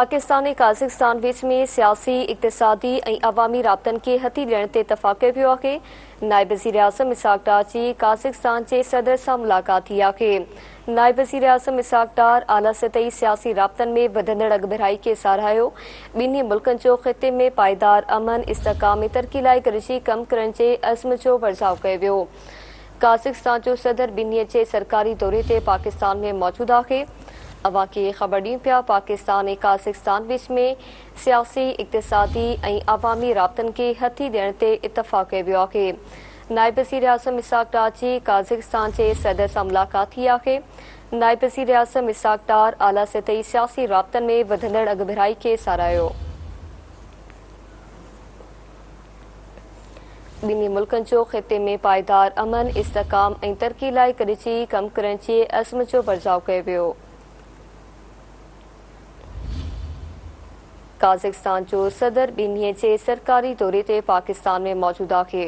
पाकिस्तान ऐं काज़ाख्स्तान विच में सियासी, इक़्तिसादी ऐं अवामी राब्तनि खे हथी ॾियण ते इतफ़ाक़ कयो वियो आहे। नायब वज़ीर आज़म इसहाक़ डार जी काज़ाख्स्तान जे सदर सां मुलाक़ात थी आहे। नायब वज़ीर आज़म इसहाक़ डार आला सतही सियासी राब्तनि में वधंदड़ अॻभराई खे साराहियो। ॿिन्ही मुल्कनि जो ख़िते में पाइदार अमन, इस्तेहकाम ऐं तरक़ी लाइ गॾिजी कम करण जे अज़्म जो वर्जाउ कयो वियो। काज़ाख्स्तान जो सदर ॿिन्ही जे सरकारी दौरे ते पाकिस्तान में मौजूद आहे। अवां खे ख़बर ॾियूं पिया पाकिस्तान ऐं काज़ाख्स्तान विच में सियासी, इक़्तिसादी ऐं अवामी राब्तनि खे हथी ॾियण ते इतफ़ाक़ कयो वियो आहे। नायब वज़ीर आज़म इसहाक़ डार जी काज़ाख्स्तान जे सदर सां मुलाक़ात थी आहे। नायब वज़ीर आज़म इसहाक़ डार आला सतही सियासी राब्तनि में वधंदड़ अॻभराई खे साराहियो। ॿिन्ही मुल्कनि जो ख़िते में पाइदार अमन, इस्तेहकाम ऐं तरक़ी लाइ गॾिजी कम करण जे अज़्म जो वर्जाउ कयो वियो। काज़ाख्स्तान जो सदर ॿिन्ही जे सरकारी दौरे ते पाकिस्तान में मौजूद आहे।